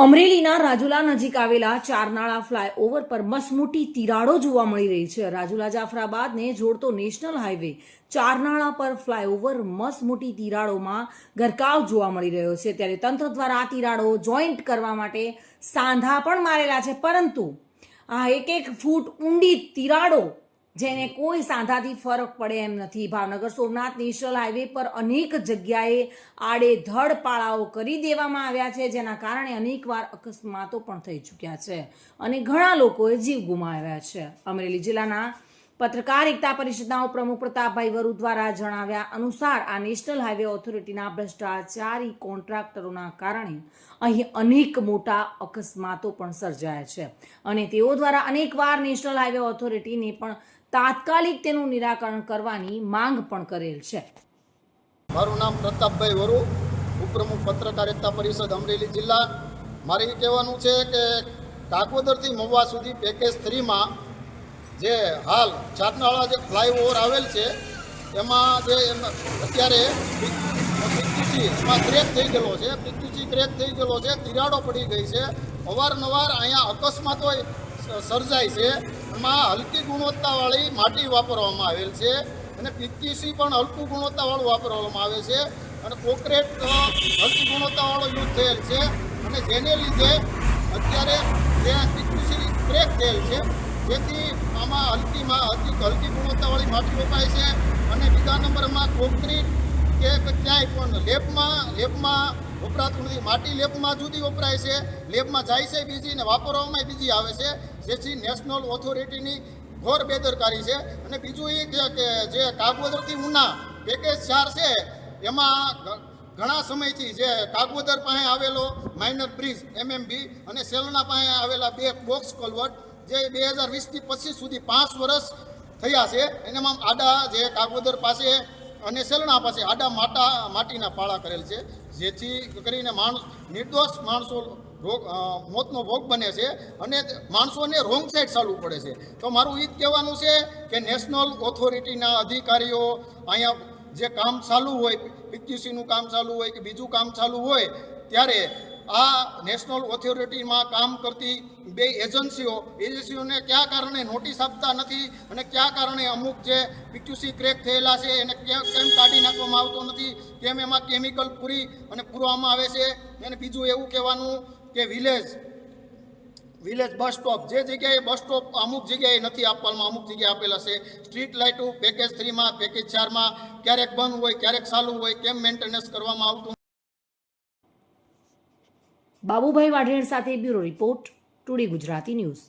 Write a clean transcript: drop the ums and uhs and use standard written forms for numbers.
અમરેલીના રાજુલા નજીક આવેલા ચારનાળા ફ્લાયઓવર પર મસમોટી તિરાડો જોવા મળી રહી છે। રાજુલા જાફરાબાદને જોડતો નેશનલ હાઈવે ચારનાળા પર ફ્લાયઓવર મસમોટી તિરાડોમાં ગરકાવ જોવા મળી રહ્યો છે। ત્યારે તંત્ર દ્વારા આ તિરાડો જોઈન્ટ કરવા માટે સાંધા પણ મારેલા છે, પરંતુ આ 1-1 ફૂટ ઊંડી તિરાડો જેને કોઈ સાંધાથી ફરક પડે એમ નથી। ભાવનગર સોમનાથ નેશનલ હાઈવે પર અનેક જગ્યાએ આડેધડ પાળાઓ કરી દેવામાં આવ્યા છે, જેના કારણે અનેકવાર અકસ્માતો પણ થઈ ચૂક્યા છે અને ઘણા લોકોએ જીવ ગુમાવ્યા છે। અમરેલી જિલ્લાના પત્રકાર એકતા પરિષદના ઉપપ્રમુખ પ્રતાપભાઈ વરુ દ્વારા જણાવ્યા અનુસાર આ નેશનલ હાઈવે ઓથોરિટીના ભ્રષ્ટાચારી કોન્ટ્રાક્ટરોના કારણે અહીં અનેક મોટા અકસ્માતો પણ સર્જાયા છે અને તેઓ દ્વારા અનેકવાર નેશનલ હાઈવે ઓથોરિટીને પણ તાત્કાલિક તેનું નિરાકરણ કરવાની માંગ પણ કરેલ છે। મારું નામ પ્રતાપભાઈ વરુ, ઉપપ્રમુખ પત્રકાર એકતા પરિષદ અમરેલી જિલ્લા। મારે એ કહેવાનું છે કે કાકોદરથી મહુવા સુધી પેકેજ 3માં જે હાલ ચારનાળા જે ફ્લાયઓવર આવેલ છે એમાં જે અત્યારે એમાં ક્રેક થઈ ગયેલો છે, ક્રેક થઈ ગયેલો છે, તિરાડો પડી ગઈ છે। અવારનવાર અહીંયા અકસ્માતો સર્જાય છે। એમાં હલકી ગુણવત્તાવાળી માટી વાપરવામાં આવેલ છે અને પીટીસી પણ હલકું ગુણવત્તાવાળું વાપરવામાં આવે છે અને કોન્ક્રીટ હલકી ગુણવત્તાવાળો યુઝ થયેલ છે અને જેને લીધે અત્યારે જે પીટીસી ક્રેક થયેલ છે, જેથી આમાં હલકી ગુણવત્તાવાળી માટી વપરાય છે અને બીજા નંબરમાં કોન્ક્રીટ કે ક્યાંય પણ લેબમાં વપરાતું નથી। માટી લેબમાં જુદી વપરાય છે, લેબમાં જાય છે બીજી ને વાપરવામાં બીજી આવે છે, જેથી નેશનલ ઓથોરિટીની ઘોર બેદરકારી છે। અને બીજું એ છે કે જે કાગવદરથી ઉના પેકેજ 4 છે એમાં ઘણા સમયથી જે કાગવદર પાસે આવેલો માઇનર બ્રિજ MMB અને સેલના પાસે આવેલા 2 બોક્સ કલવર્ટ જે 2020થી 25 સુધી 5 વર્ષ થયા છે, એનામાં આડા જે કાગવદર પાસે અને સેલણા પાસે આડા માટીના પાળા કરેલ છે, જેથી કરીને નિર્દોષ માણસો મોતનો ભોગ બને છે અને માણસોને રોંગ સાઈડ ચાલવું પડે છે। તો મારું એ જ કહેવાનું છે કે નેશનલ ઓથોરિટીના અધિકારીઓ અહીંયા જે કામ ચાલુ હોય, પીટીસીનું કામ ચાલુ હોય કે બીજું કામ ચાલુ હોય, ત્યારે આ નેશનલ ઓથોરિટીમાં કામ કરતી 2 એજન્સીઓને કયા કારણે નોટિસ આપતા નથી અને કયા કારણે અમુક જે પીટીસી ક્રેક થયેલા છે એને કેમ કાઢી નાખવામાં આવતો નથી, કેમ એમાં કેમિકલ પૂરવામાં આવે છે। અને બીજું એવું કહેવાનું કે વિલેજ બસ સ્ટોપ, જે જગ્યાએ બસ સ્ટોપ અમુક જગ્યાએ નથી આપવામાં, અમુક જગ્યાએ આપેલા છે। સ્ટ્રીટ લાઇટો પેકેજ 3માં પેકેજ 4માં ક્યારેક બંધ હોય, ક્યારેક ચાલુ હોય, કેમ મેન્ટેનન્સ કરવામાં આવતું। બાબુભાઈ વાઢેર સાથે bureau report, today Gujarati news.